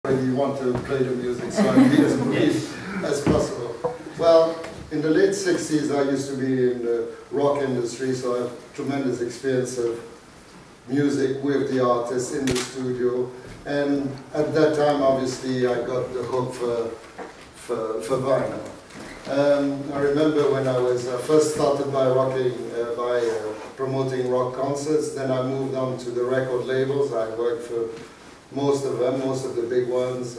You want to play the music, so I'll be as brief as possible. Well, in the late 60s, I used to be in the rock industry, so I have tremendous experience of music with the artists in the studio. And at that time, obviously, I got the hook for vinyl. I remember when I was first started by promoting rock concerts, then I moved on to the record labels. I worked for most of them, most of the big ones,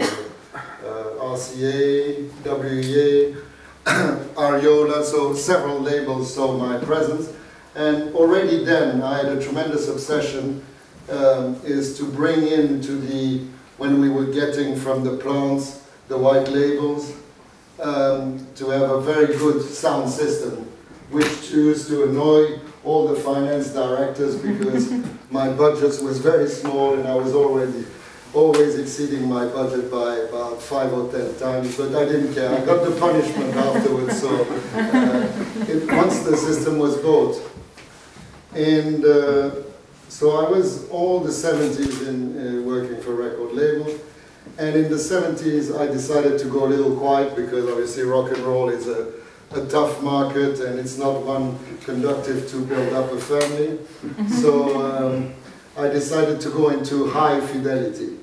RCA, WEA, Ariola, so several labels saw my presence. And already then I had a tremendous obsession is to bring into when we were getting from the plants the white labels, to have a very good sound system, which used to annoy all the finance directors because my budget was very small and I was always exceeding my budget by about 5 or 10 times, but I didn't care. I got the punishment afterwards, so once the system was bought. And so I was all the 70s working for record labels. And in the 70s, I decided to go a little quiet because obviously rock and roll is a tough market and it's not one conducive to build up a family. So I decided to go into high fidelity.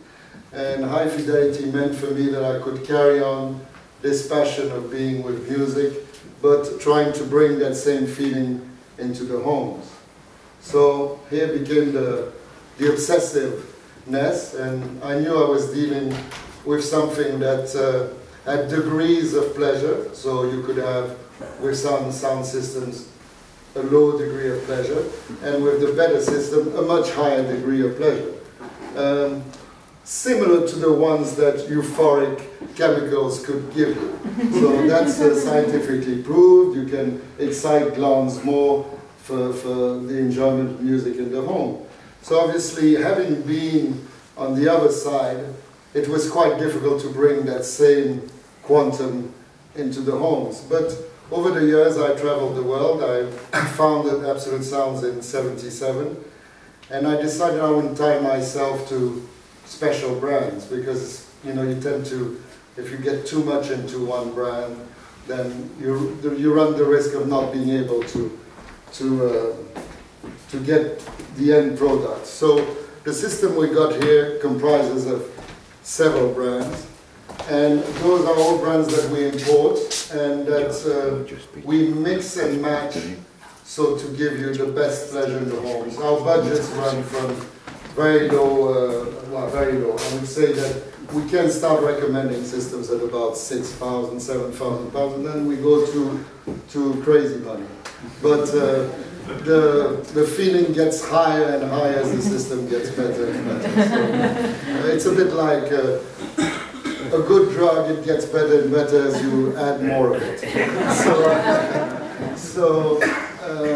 And high fidelity meant for me that I could carry on this passion of being with music, but trying to bring that same feeling into the homes. So here became the obsessiveness, and I knew I was dealing with something that had degrees of pleasure. So you could have, with some sound systems, a low degree of pleasure, and with the better system, a much higher degree of pleasure. Similar to the ones that euphoric chemicals could give you. So that's scientifically proved. You can excite glands more for the enjoyment of music in the home. So obviously, having been on the other side, it was quite difficult to bring that same quantum into the homes. But over the years, I traveled the world. I founded Absolute Sounds in '77, and I decided I wouldn't tie myself to special brands because you tend to, if you get too much into one brand, then you run the risk of not being able to get the end product. So the system we got here comprises of several brands, and those are all brands that we import and that we mix and match so to give you the best pleasure in the homes. Our budgets run from very low, very low. I would say that we can start recommending systems at about 6,000, 7,000 pounds, and then we go to crazy money. But the feeling gets higher and higher as the system gets better and better. So, it's a bit like a good drug, it gets better and better as you add more of it.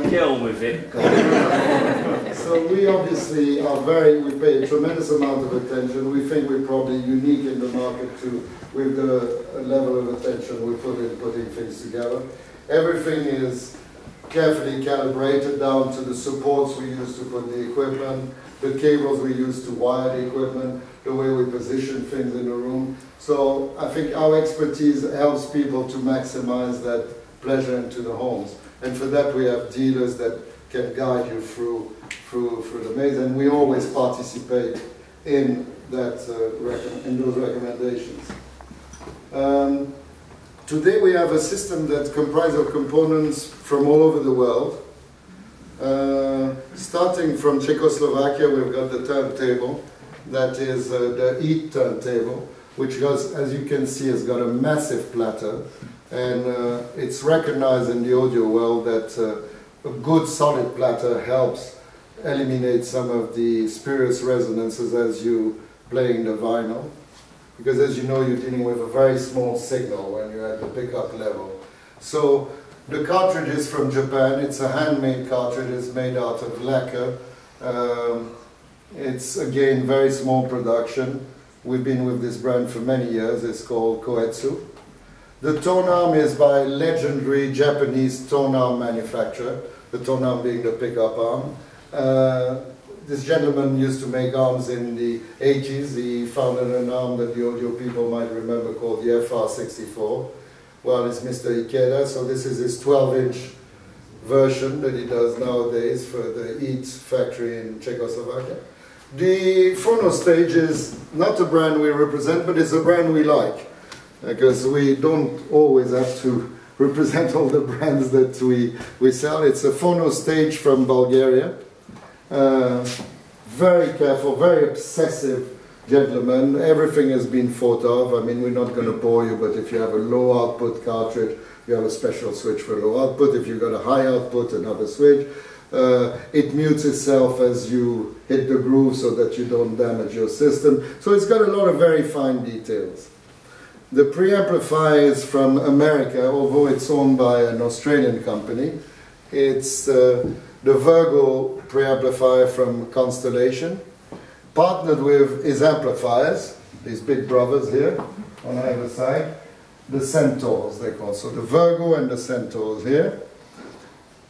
Kill with it. So we obviously we pay a tremendous amount of attention. We think we're probably unique in the market with the level of attention we put in putting things together. Everything is carefully calibrated down to the supports we use to put the equipment, the cables we use to wire the equipment, the way we position things in the room. So I think our expertise helps people to maximize that pleasure into the homes. And for that we have dealers that can guide you through the maze, and we always participate in that in those recommendations. Today we have a system that comprises of components from all over the world. Starting from Czechoslovakia, we've got the turntable, that is the EAT turntable, which has, as you can see, has got a massive platter, and it's recognized in the audio world that a good solid platter helps eliminate some of the spurious resonances as you playing the vinyl. Because as you know, you're dealing with a very small signal when you're at the pickup level. So the cartridge is from Japan. It's a handmade cartridge. It's made out of lacquer. It's again very small production. We've been with this brand for many years. It's called Koetsu. The tone arm is by legendary Japanese tone arm manufacturer. The tone arm being the pickup arm. this gentleman used to make arms in the 80s. He founded an arm that the audio people might remember called the FR64. Well, it's Mr. Ikeda, so this is his 12-inch version that he does nowadays for the EAT factory in Czechoslovakia. The Phonostage is not a brand we represent, but it's a brand we like, because we don't always have to represent all the brands that we sell. It's a Phonostage from Bulgaria. Very careful, very obsessive gentleman. Everything has been thought of. I mean, we're not going to bore you, but if you have a low output cartridge, you have a special switch for low output. If you've got a high output, another switch. It mutes itself as you hit the groove so that you don't damage your system. So it's got a lot of very fine details. The preamplifier is from America, although it's owned by an Australian company. It's the Virgo preamplifier from Constellation, partnered with his amplifiers, these big brothers here on either side, the Centaurs they call. So the Virgo and the Centaurs here.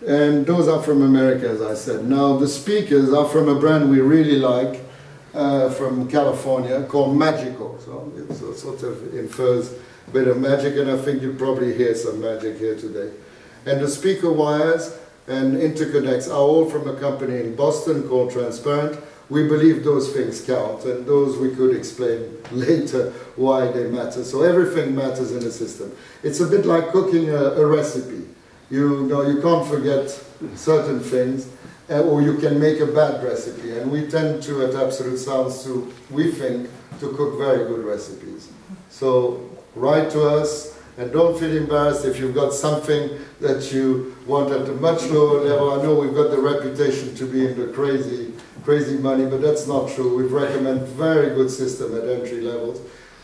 And those are from America, as I said. Now the speakers are from a brand we really like, from California, called Magical. So it sort of infers a bit of magic, and I think you probably hear some magic here today. And the speaker wires and interconnects are all from a company in Boston called Transparent. We believe those things count, and those we could explain later why they matter. So everything matters in a system. It's a bit like cooking a recipe. You know, you can't forget certain things, or you can make a bad recipe. And we tend to, at Absolute Sounds, we think, to cook very good recipes. So write to us, and don't feel embarrassed if you've got something that you want at a much lower level. I know we've got the reputation to be in the crazy money, but that's not true. We recommend very good system at entry levels.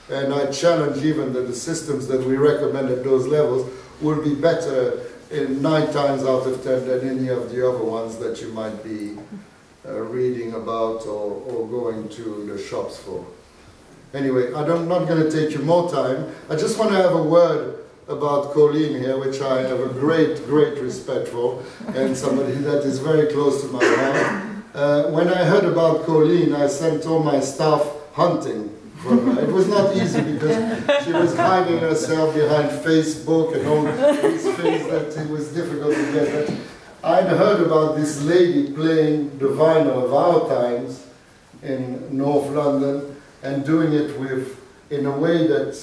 And I challenge even that the systems that we recommend at those levels will be better in 9 times out of 10 than any of the other ones that you might be reading about or going to the shops for. Anyway, I'm not going to take you more time. I just want to have a word about Colleen here, which I have a great respect for, and somebody that is very close to my heart. When I heard about Colleen, I sent all my staff hunting for her. It was not easy because she was hiding herself behind Facebook and all these things that it was difficult to get. But I'd heard about this lady playing the vinyl of our times in North London, and doing it in a way that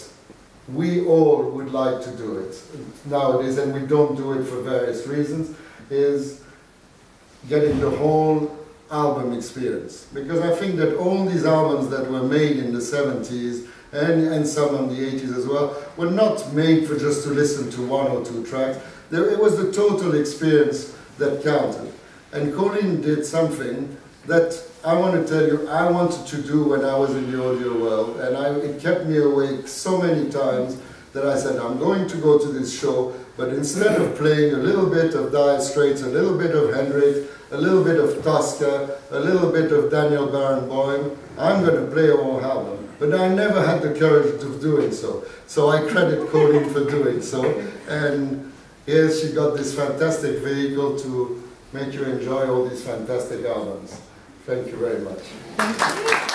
we all would like to do it nowadays, and we don't do it for various reasons, is getting the whole album experience. Because I think that all these albums that were made in the 70s, and some in the 80s as well, were not made for just to listen to 1 or 2 tracks. It was the total experience that counted. And Colleen did something that I want to tell you, I wanted to do when I was in the audio world, and it kept me awake so many times that I said, I'm going to go to this show, but instead of playing a little bit of Dire Straits, a little bit of Hendrix, a little bit of Tosca, a little bit of Daniel Barenboim, I'm going to play a whole album. But I never had the courage of doing so. So I credit Colleen for doing so. And here she got this fantastic vehicle to make you enjoy all these fantastic albums. Thank you very much.